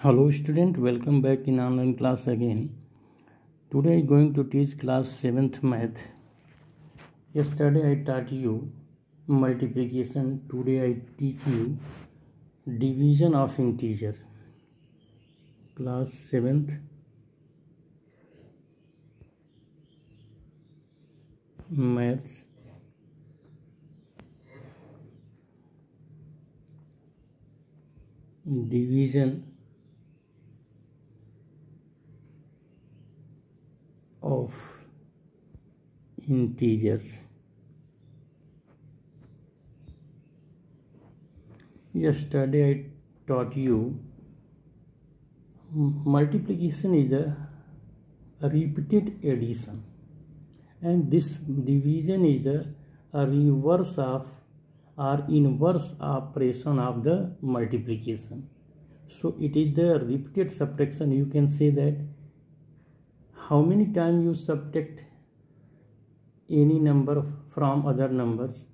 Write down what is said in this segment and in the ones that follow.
Hello student, welcome back in online class again. Today I am going to teach class 7th math. Yesterday I taught you multiplication. Today I teach you division of integer. Class 7th maths. Division of integers. Yesterday I taught you multiplication is a repeated addition, and this division is the reverse of or inverse operation of the multiplication. So it is the repeated subtraction. You can say that how many times you subtract any number from other numbers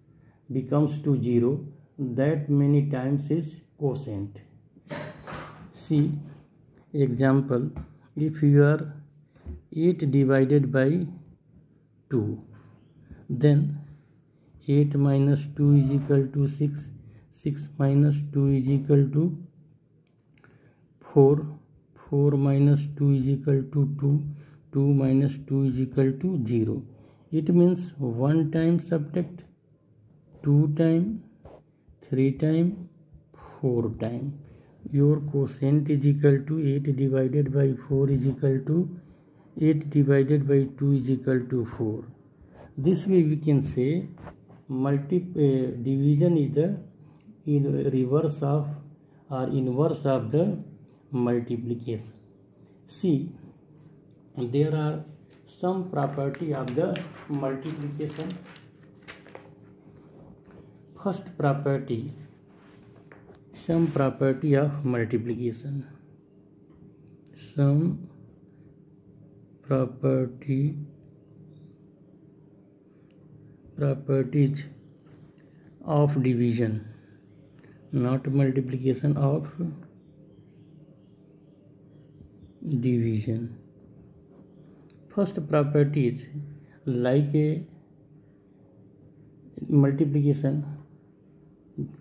becomes to 0, that many times is quotient. See example, if you are 8 divided by 2, then 8 minus 2 is equal to 6, 6 minus 2 is equal to 4, 4 minus 2 is equal to 2, 2 minus 2 is equal to 0. It means 1 time subtract, 2 time, 3 time, 4 time. Your quotient is equal to 8 divided by 4 is equal to 8 divided by 2 is equal to 4. This way we can say division is the reverse of or inverse of the multiplication. See, there are some property of the multiplication. First property, some property of multiplication. Some properties of division, not multiplication, of division. First property is like a multiplication,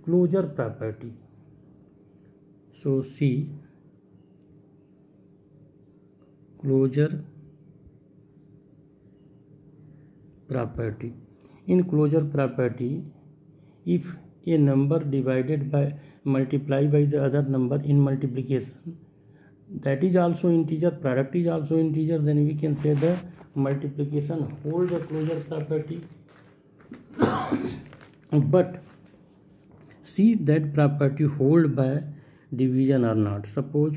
closure property. So see, closure property. In closure property, if a number divided by multiplied by the other number in multiplication, that is also integer, product is also integer, then we can say the multiplication holds the closure property. But see that property hold by division or not. Suppose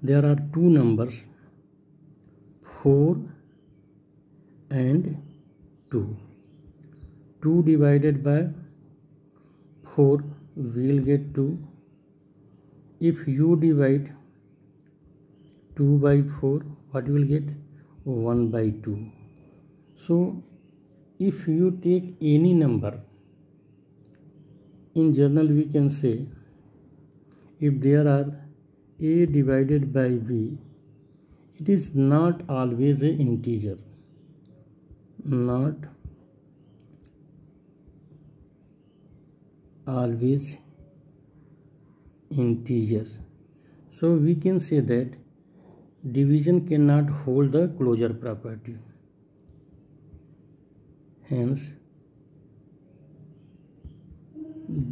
there are two numbers 4 and 2. 2 divided by 4 will get 2. If you divide 2 by 4, what you will get? 1 by 2. So if you take any number, in general we can say if there are a divided by b, it is not always an integer. Not always integers. So we can say that division cannot hold the closure property. Hence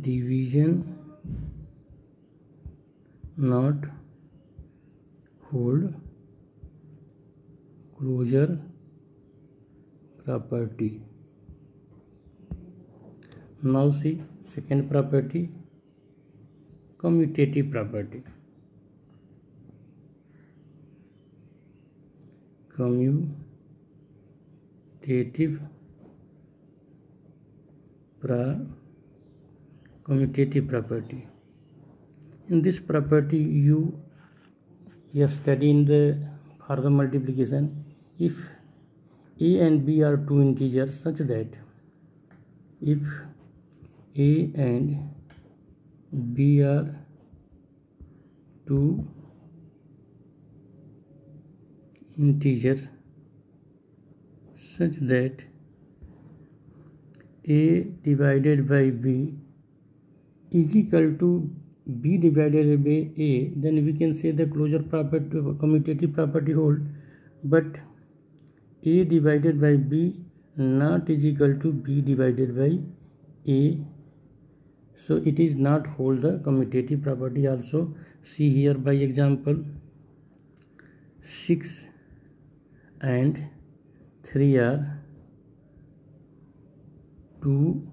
division not hold closure property. Now see second property, commutative property. Commutative property. In this property you study in the further multiplication. If a and b are two integers such that if a and b are two integer such that a divided by b is equal to b divided by a, then we can say the closure property, commutative property hold, but a divided by b not is equal to b divided by a, so it is not hold the commutative property also. See here by example, 6 and 3 are two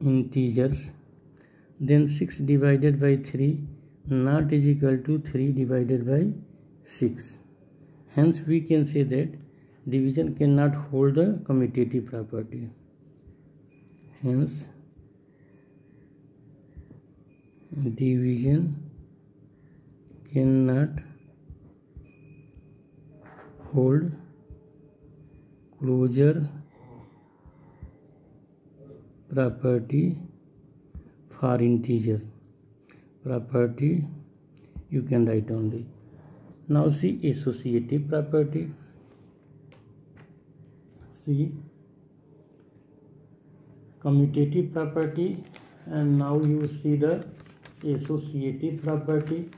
integers, then 6 divided by 3 not is equal to 3 divided by 6. Hence we can say that division cannot hold the commutative property. Hence division cannot hold closure property for integer. Property you can write only. Now see associative property. See commutative property, and now you see the associative property.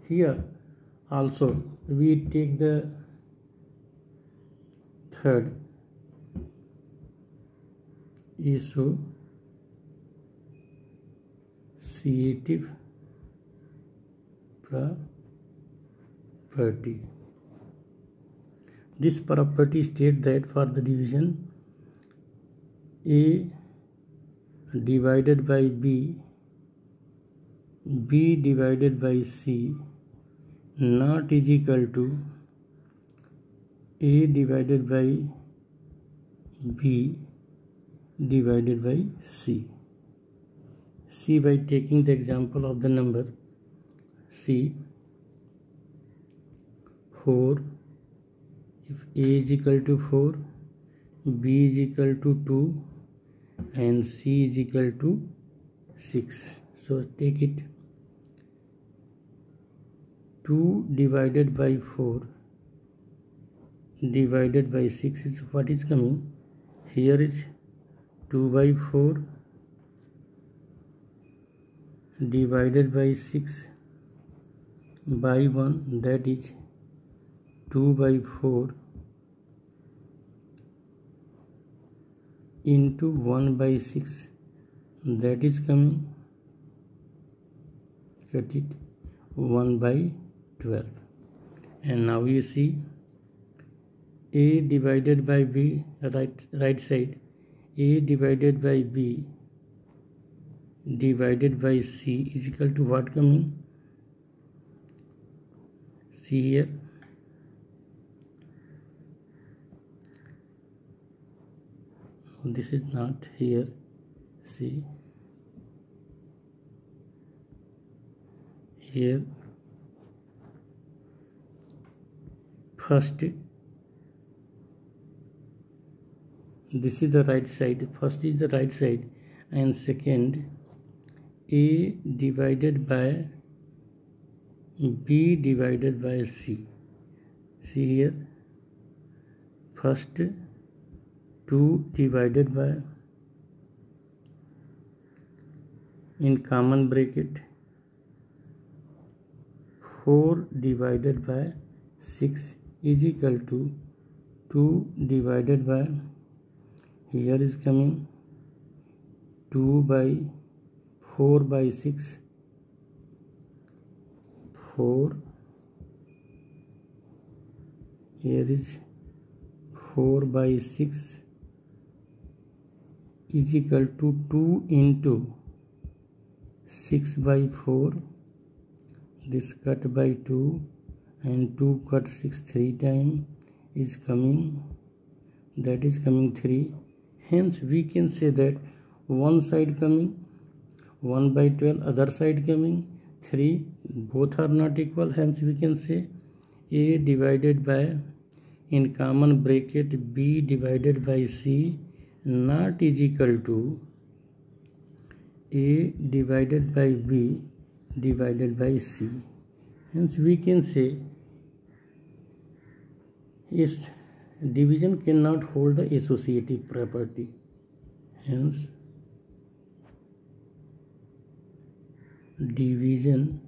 Here also we take the third associative property. This property states that for the division a divided by b, b divided by c not is equal to a divided by b divided by c. See by taking the example of the number, see 4, if a is equal to 4, b is equal to 2 and c is equal to 6. So take it, 2 divided by 4 divided by 6 is what is coming. Here is 2 by 4 divided by 6 by 1, that is 2 by 4 into 1 by 6, that is coming, cut it, 1 by 12. And now you see a divided by b, right side, a divided by b divided by c is equal to what coming? See here, this is not here, see here, first this is the right side, first is the right side, and second a divided by b divided by c. See here, first 2 divided by, in common bracket, 4 divided by 6 is equal to 2 divided by, here is coming 2 by 4 by 6, 4, here is 4 by 6 is equal to 2 into 6 by 4, this cut by 2 and 2 cut 6 3 times is coming, that is coming 3. Hence we can say that one side coming 1 by 12, other side coming 3, both are not equal. Hence we can say a divided by, in common bracket, b divided by c not is equal to a divided by b divided by C. Hence we can say is division cannot hold the associative property. Hence division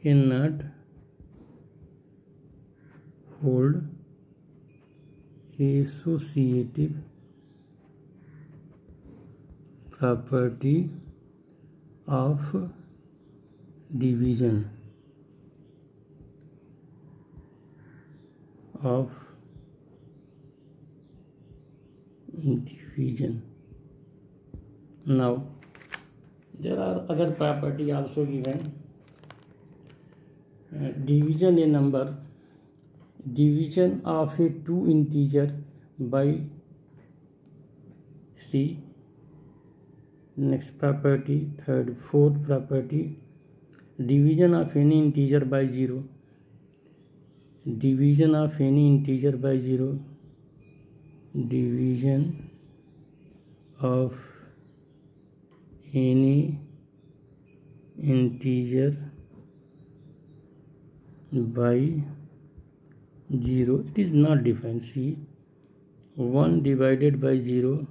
cannot hold associative property of division Now there are other property also given. Division a number, division of a two integer by C. Next property, fourth property, division of any integer by 0, division of any integer by 0, division of any integer by 0. It is not defined. See, 1 divided by 0,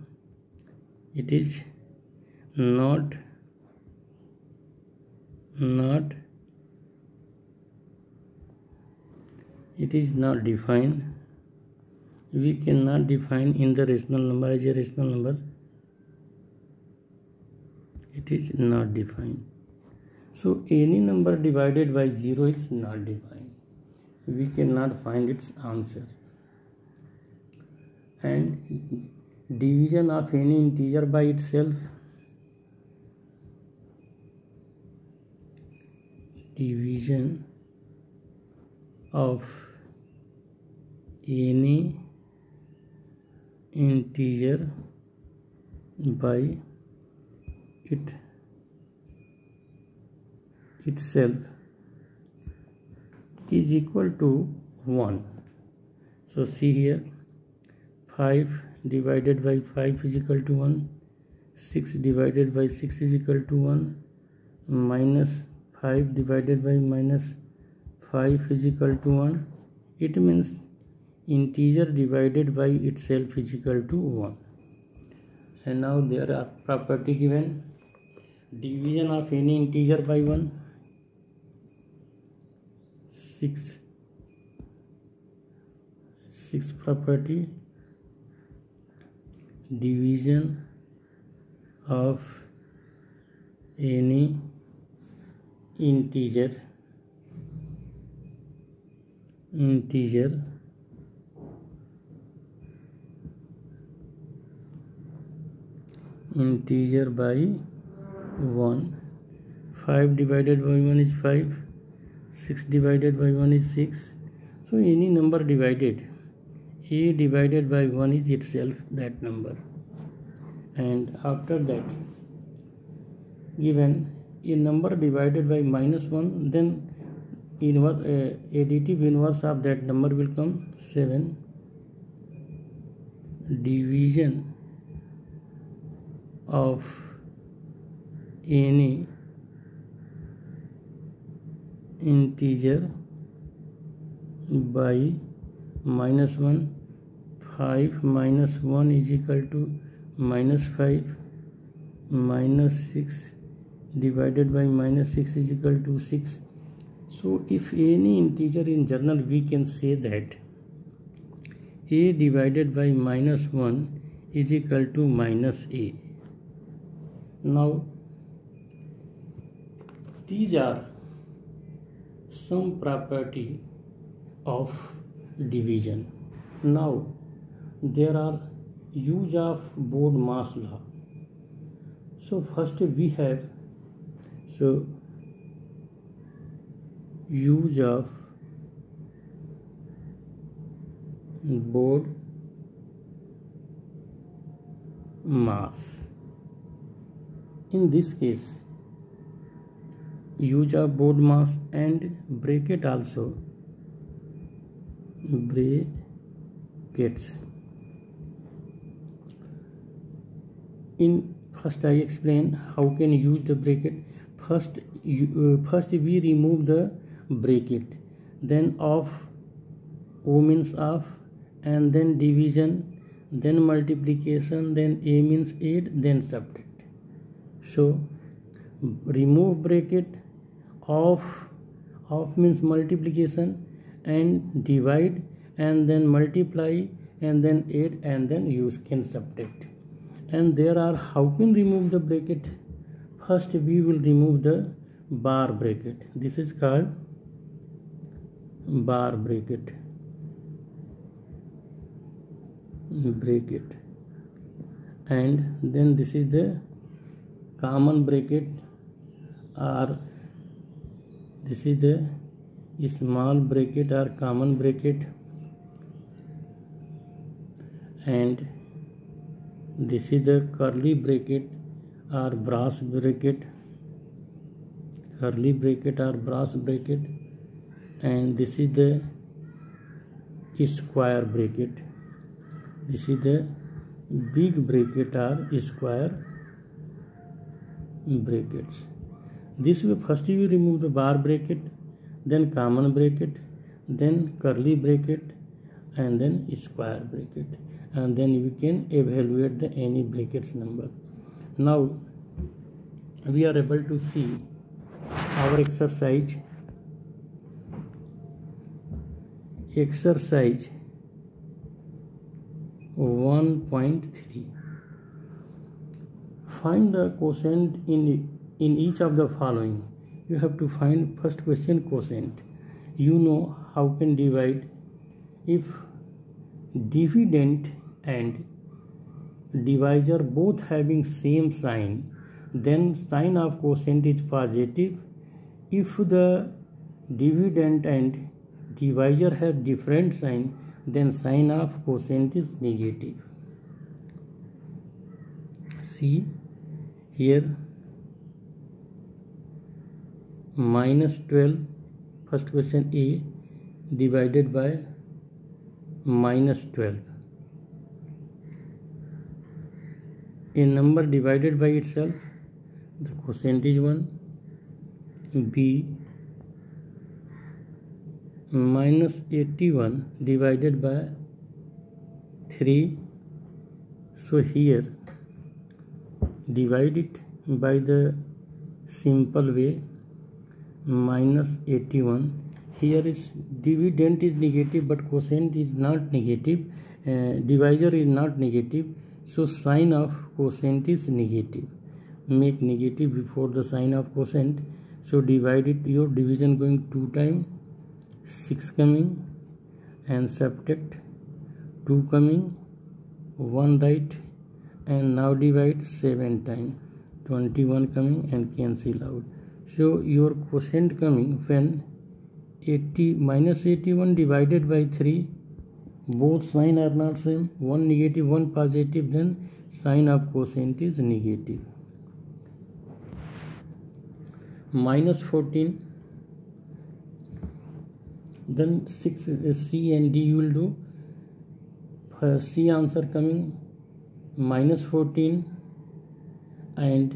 it is not defined. We cannot define in the rational number as a rational number. It is not defined. So any number divided by 0 is not defined. We cannot find its answer. And division of any integer by itself, division of any integer by itself is equal to 1. So see here, 5 divided by 5 is equal to 1, 6 divided by 6 is equal to 1, minus 5 divided by minus 5 is equal to 1. It means integer divided by itself is equal to 1. And now there are property given, division of any integer by 1, 6 property, division of any integer by 1. 5 divided by 1 is 5, 6 divided by 1 is 6. So any number divided, a divided by 1 is itself that number. And after that, given a number divided by minus 1, then additive inverse of that number will come 7. Division of any integer by minus 1, 5 minus 1 is equal to minus 5, minus 6 divided by minus 6 is equal to 6. So if any integer in general, we can say that a divided by minus 1 is equal to minus a. Now these are some property of division. Now there are use of Bode-Mass law. So first we have use of Bode-Mass. In this case, use of Bode-Mass and bracket also, brackets. In first I explain how can use the bracket. First we remove the bracket, then of, O means of, and then division, then multiplication, then A means add, then subtract. So remove bracket, of means multiplication, and divide, and then multiply, and then add, and then use can subtract. And there are how can remove the bracket. First we will remove the bar bracket. This is called bar bracket. And then this is the common bracket, or this is the small bracket or common bracket, and this is the curly bracket or brass bracket, and this is the square bracket. This is the big bracket or square brackets. This way, first you remove the bar bracket, then common bracket, then curly bracket, and then square bracket, and then we can evaluate the any brackets number. Now we are able to see our exercise 1.3. Find the quotient in each of the following. You have to find first question quotient. You know how can divide. If dividend and divisor both having same sign, then sign of quotient is positive. If the dividend and divisor have different sign, then sign of quotient is negative. See here, -12, first question A, divided by -12. A number divided by itself, the quotient is 1. B, -81 divided by 3. So here divide it by the simple way, -81. Here is dividend is negative, but quotient is not negative, divisor is not negative, so sign of quotient is negative. Make negative before the sign of quotient. So divide it, your division going 2 times, 6 coming, and subtract 2 coming, 1 right, and now divide 7 times, 21 coming, and cancel out. So your quotient coming when -81 divided by 3, both sign are not same, one negative, one positive, then sign of quotient is negative. -14, then 6, C and D you will do. C answer coming -14, and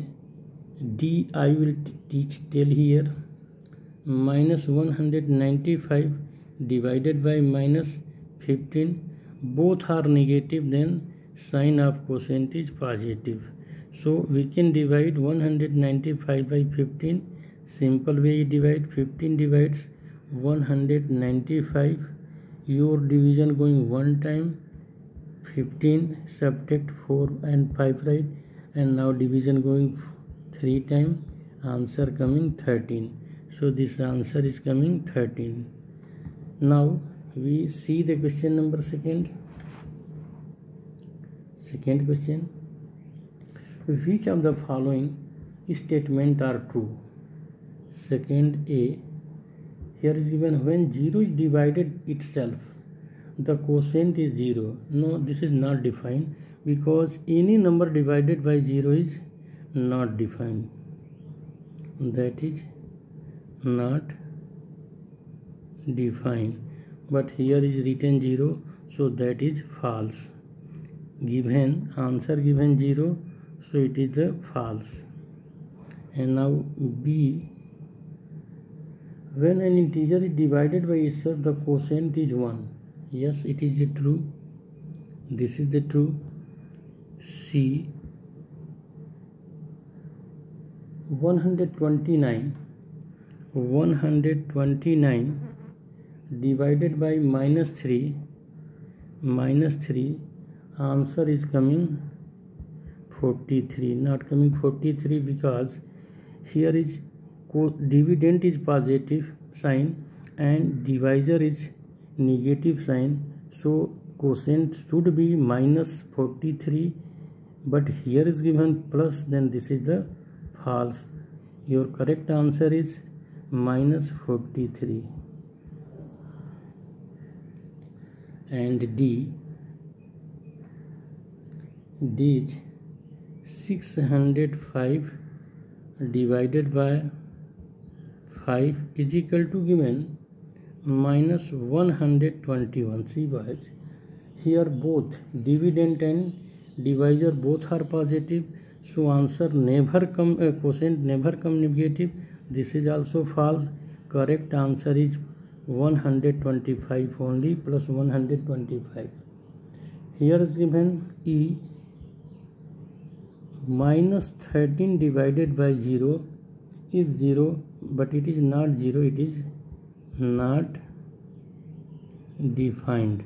D I will tell here. -195 divided by -15, both are negative, then sign of quotient is positive. So we can divide 195 by 15. Simple way divide. 15 divides 195. Your division going 1 time, 15, subtract 4 and 5 right, and now division going 3 times, answer coming 13. So this answer is coming 13. Now we see the question number second. Second question, which of the following statement are true? Second A, here is given when 0 is divided itself, the quotient is 0. No, this is not defined, because any number divided by 0 is not defined. That is not defined, but here is written 0, so that is false. Given answer given 0, so it is the false. And now B, when an integer is divided by itself, the quotient is 1. Yes, it is true. This is the true. C, 129 divided by minus 3, answer is coming 43. Not coming 43 because here is dividend is positive sign and divisor is negative sign, so quotient should be minus 43, but here is given plus, then this is the false. Your correct answer is minus 43. And D is 605 divided by 5 is equal to given minus 121. See boys, here both dividend and divisor both are positive, so answer never come, quotient never come negative. This is also false. Correct answer is 125 only, plus 125. Here is given E, minus 13 divided by 0 is 0, but it is not 0, it is not defined.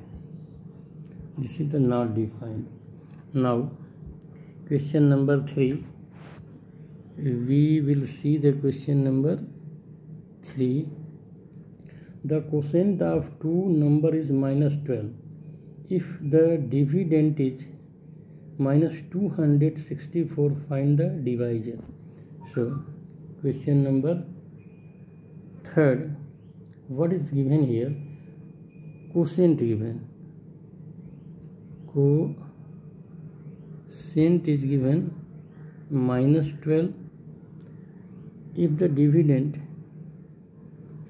This is the not defined. Now question number 3, we will see the question number 3. The quotient of two number is minus 12 if the dividend is minus 264, find the divisor. So question number 3, what is given here? Quotient given. Quotient is given minus 12 if the dividend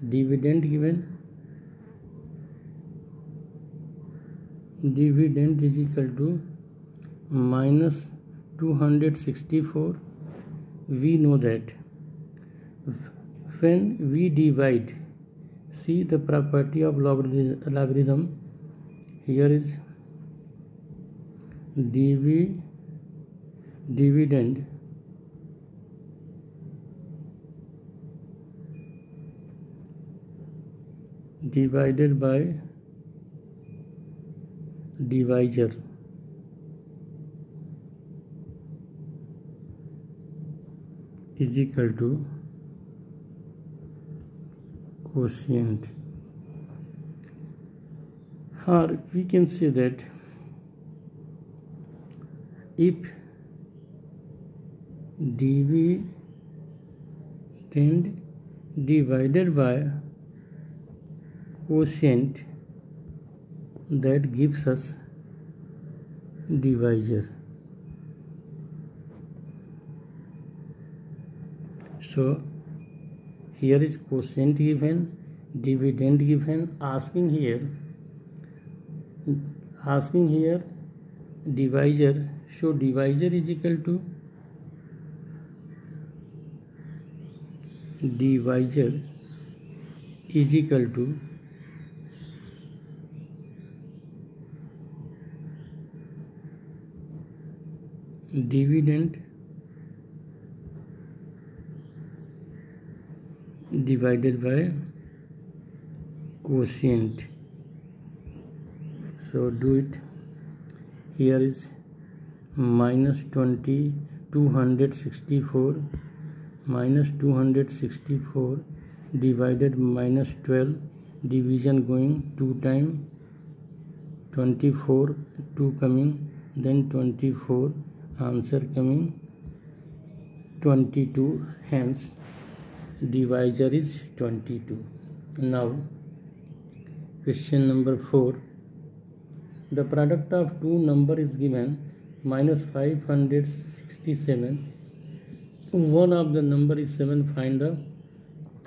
given, dividend is equal to minus 264. We know that when we divide, see the property of logarithm, here is dividend divided by divisor is equal to quotient. Or we can say that if dividend divided by quotient, that gives us divisor. So here is quotient given, dividend given, asking here divisor. So divisor is equal to dividend divided by quotient. So do it. Here is minus 264 divided minus 12, division going 2 times, 24, 2 coming, then 24, answer coming 22, hence divisor is 22. Now question number 4, the product of two number is given minus 567, one of the number is 7, find the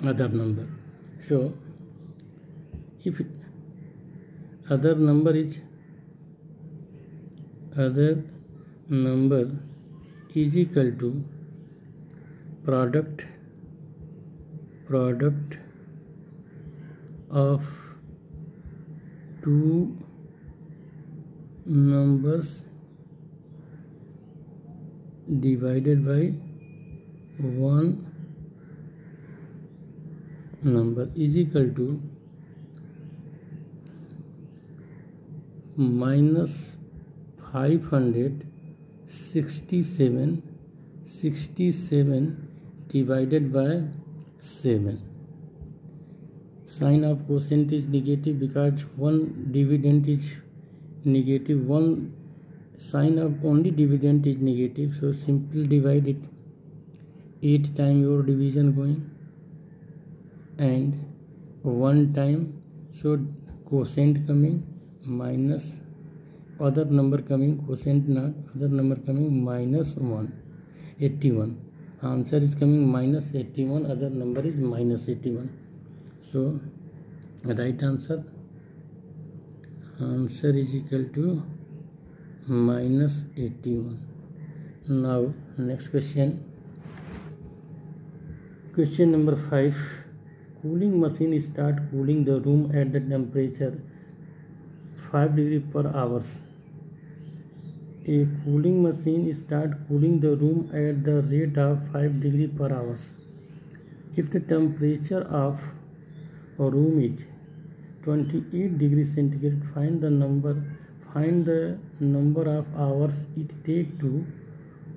other number. So if other number is equal to product of two numbers divided by one number is equal to minus 567 divided by 7. Sign of quotient is negative because one dividend is negative, one sign of only dividend is negative, so simply divide it 8 times your division going and 1 time, so quotient coming minus other number coming, quotient not, other number coming minus 1, 81. Answer is coming minus 81, other number is minus 81. So right answer is equal to minus 81. Now next question. Question number 5. Cooling machine start cooling the room at the temperature 5 degree per hours. A cooling machine start cooling the room at the rate of 5 degree per hours. If the temperature of a room is 28 degrees centigrade, find the number of hours it take to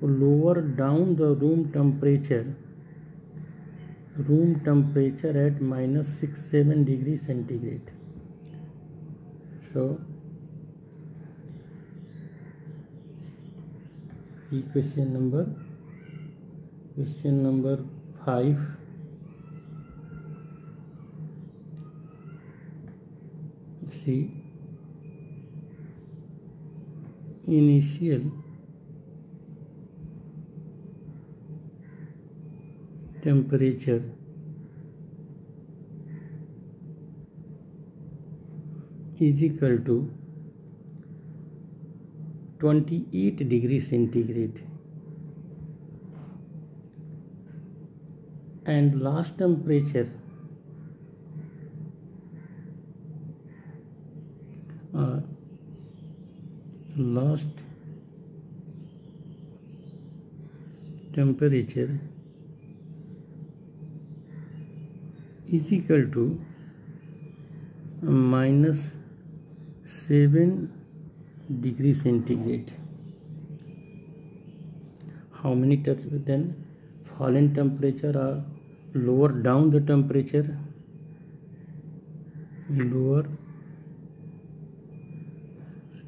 lower down the room temperature at minus 67 degrees centigrade. So see question number 5. See, initial temperature is equal to 28 degrees centigrade and last temperature is equal to minus 7 degrees centigrade. How many times then fallen temperature or lower down the temperature? Lower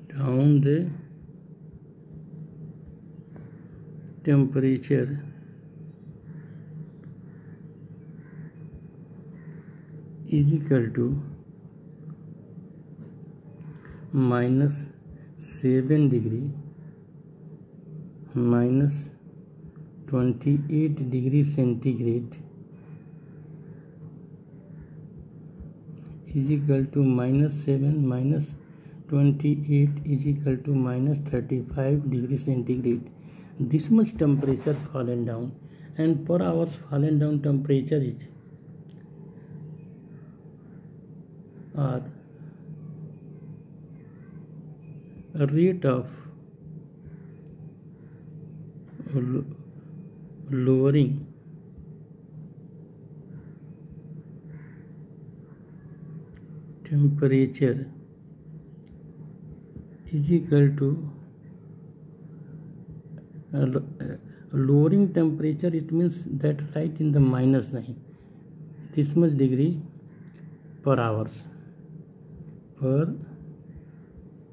down the temperature is equal to minus 7 degree minus 28 degrees centigrade is equal to minus 7 minus 28 is equal to minus 35 degrees centigrade. This much temperature fallen down, and per hours fallen down temperature is a rate of lowering temperature is equal to lowering temperature, it means that right in the minus sign, this much degree per hours per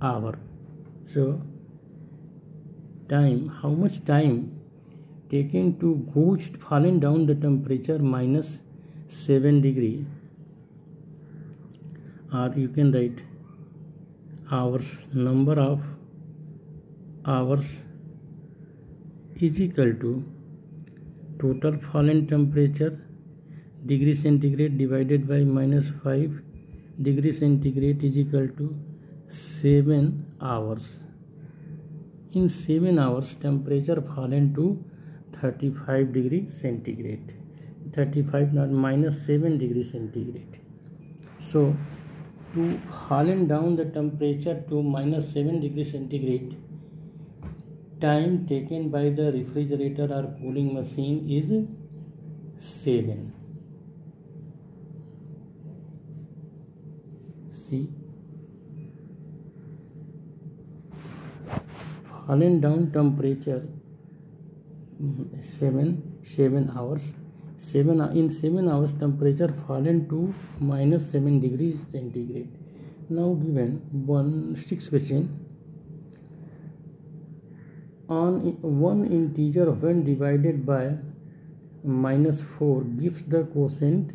hour. So time, how much time taken to go falling down the temperature minus 7 degree, or you can write hours, number of hours is equal to total fallen temperature degree centigrade divided by minus 5 degree centigrade is equal to 7 hours. In 7 hours, temperature fallen to 35 degrees centigrade. 35 not minus 7 degrees centigrade. So, to fallen down the temperature to minus 7 degrees centigrade, time taken by the refrigerator or cooling machine is 7. See, fallen down temperature 7 hours. In 7 hours, temperature fallen to minus 7 degrees centigrade. Now given 6 question. On one integer when divided by minus 4 gives the quotient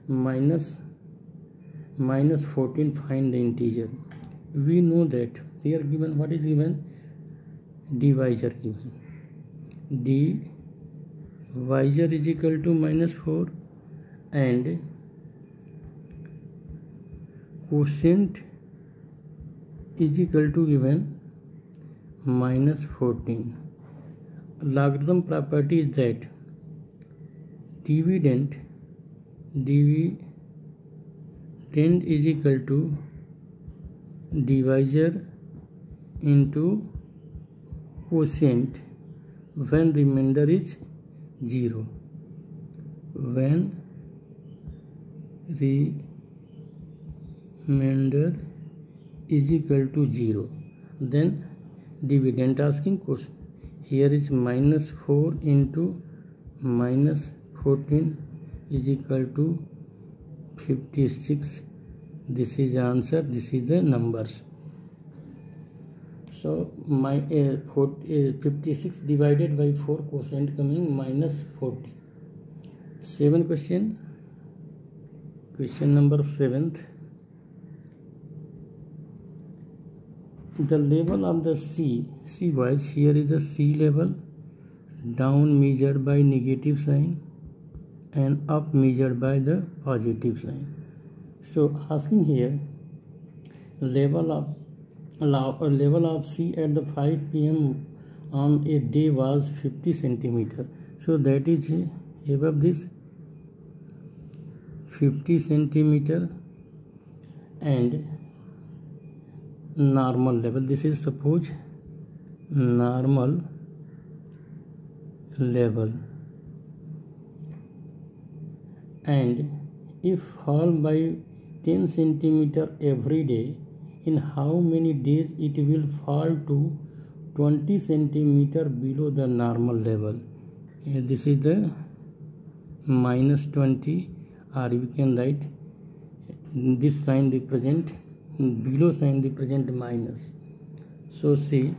minus 14. Find the integer. We know that here given what is given, divisor given. Divisor is equal to minus 4 and quotient is equal to given minus 14. Logarithm property is that dividend is equal to divisor into quotient when remainder is 0. When remainder is equal to 0, then dividend asking question. Here is minus 4 into minus 14 is equal to 56. This is answer. This is the numbers. So my 56 divided by 4 quotient coming minus 14. 7 question. Question number 7th. The level of the sea wise, here is the sea level, down measured by negative sign and up measured by the positive sign. So asking here level of sea at the 5 p.m. on a day was 50 centimeter. So that is above this 50 centimeter and normal level. This is suppose normal level, and if fall by 10 centimeter every day, in how many days it will fall to 20 centimeter below the normal level. This is the minus 20, or you can write this sign represent below sign represent minus. So see,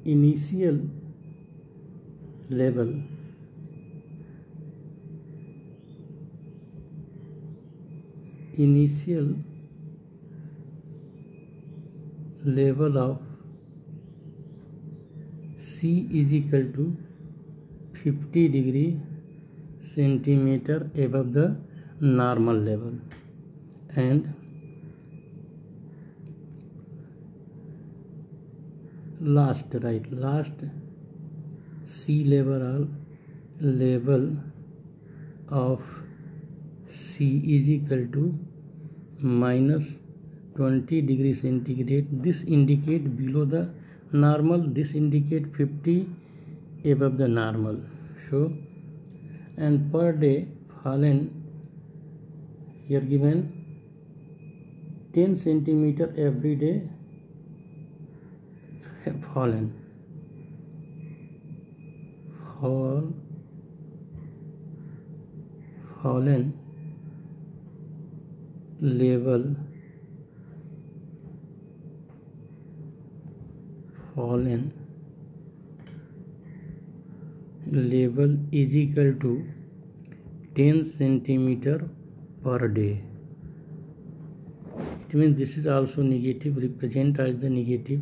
initial level of C is equal to 50 degree centimeter above the normal level, and last sea level of C is equal to minus 20 degree centigrade. This indicate below the normal, this indicate 50 above the normal. So, and per day fallen, here given 10 centimeter every day fallen level is equal to 10 centimeter per day. It means this is also negative, represent as the negative.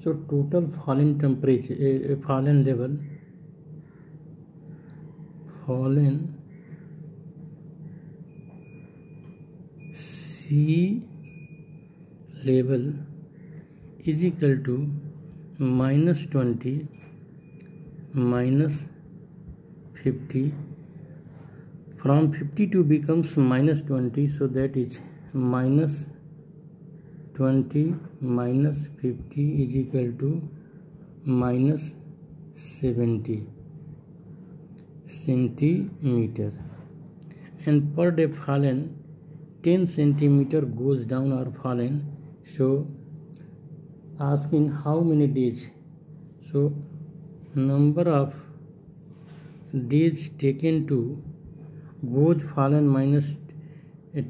So total fallen temperature, fallen level sea level is equal to -20 -50. From 52 becomes -20, so that is -20 -50 is equal to -70 centimeter. And per day fallen 10 centimeter goes down or fallen. So asking how many days, so number of days taken to goes fallen minus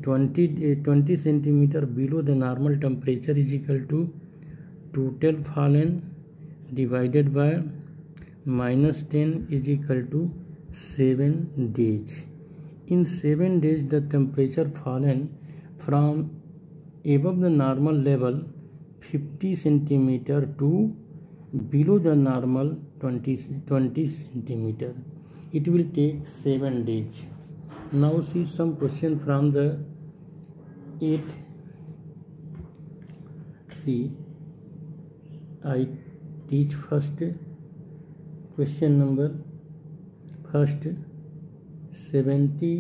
20 centimeter below the normal temperature is equal to total fallen divided by -10 is equal to 7 days. In 7 days the temperature fallen from above the normal level 50 centimeter to below the normal 20 centimeter. It will take 7 days. Now see some question from the 8th. See, I teach first question number. First, 70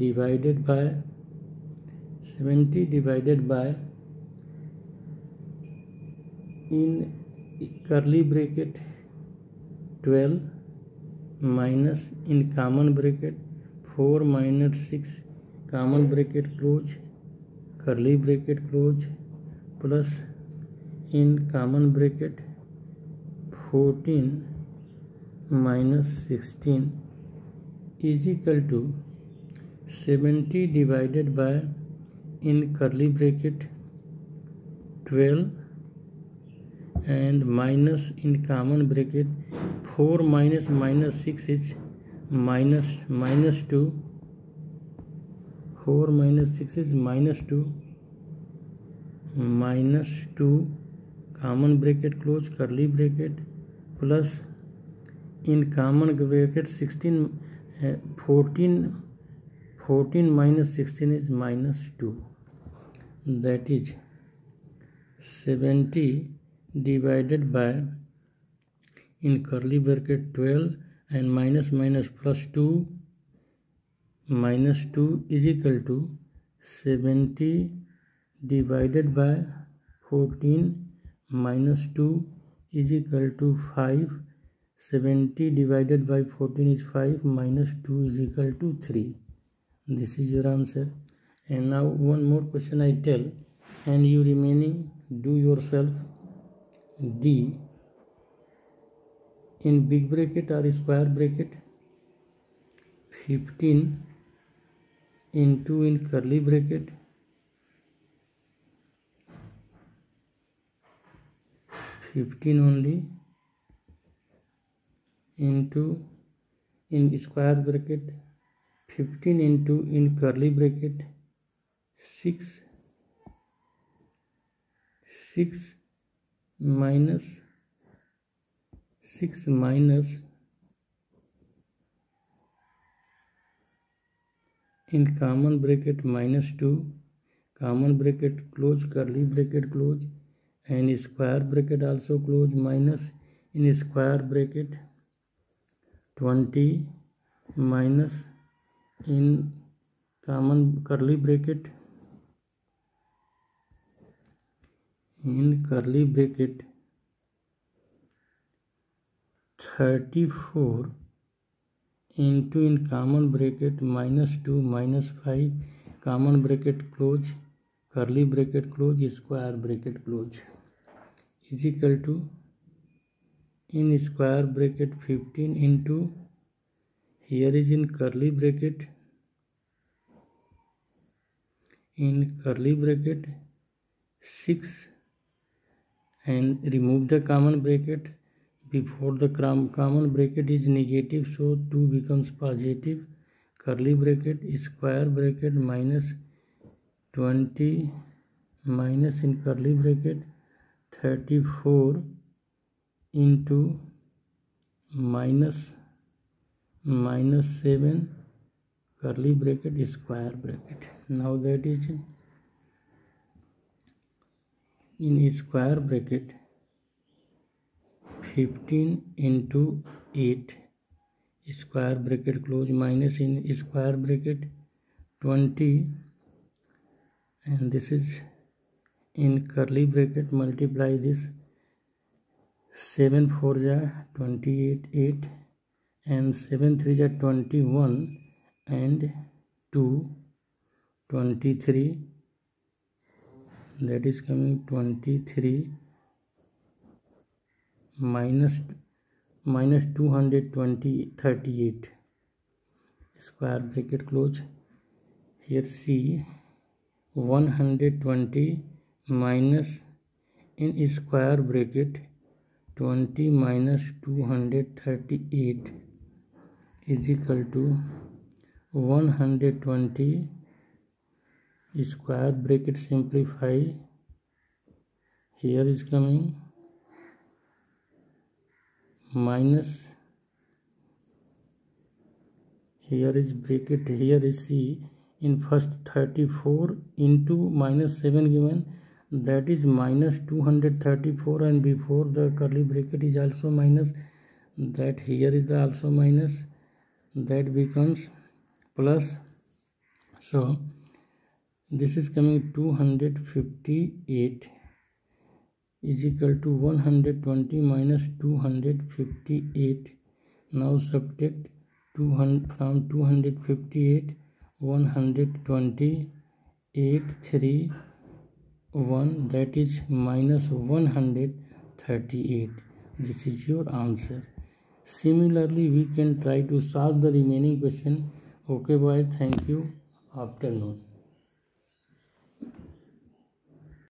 divided by in curly bracket 12 minus in common bracket 4 minus 6 common bracket close curly bracket close plus in common bracket 14 minus 16 is equal to 70 divided by in curly bracket 12 and minus in common bracket 4 minus 6 is minus 2. 4 minus 6 is minus 2 common bracket close curly bracket plus in common bracket 14 minus 16 is minus 2. That is 70 divided by in curly bracket 12 and minus plus 2 minus 2 is equal to 70 divided by 14 minus 2 is equal to 5. 70 divided by 14 is 5 minus 2 is equal to 3. This is your answer. And now one more question I tell and you remaining do yourself. D in big bracket or square bracket 15 into in curly bracket 15 only into in square bracket 15 into in curly bracket 6 minus in common bracket minus 2 common bracket close curly bracket close and square bracket also close minus in square bracket 20 minus in common curly bracket 34 into in common bracket minus 2 minus 5 common bracket close curly bracket close square bracket close is equal to in square bracket 15 into here is in curly bracket 6 and remove the common bracket. Before the common bracket is negative, so 2 becomes positive. Curly bracket square bracket minus 20 minus in curly bracket 34 into minus 7 curly bracket square bracket. Now that is in square bracket 15 into 8 square bracket close minus in square bracket 20, and this is in curly bracket multiply this 7 4 ja 28 8 and 7 3 ja 21 and 2 23, that is coming 23 minus 220 38 square bracket close. Here see 120 minus in square bracket 20 minus 238 is equal to 120 square bracket simplify. Here is coming minus, here is bracket, here is C in first 34 into minus 7 given, that is minus 234, and before the curly bracket is also minus, that here is the also minus, that becomes plus. So this is coming 258 is equal to 120 minus 258. Now subtract 200 from 258, 120, 831, that is minus 138. This is your answer. Similarly, we can try to solve the remaining question. Okay boys, thank you. Afternoon.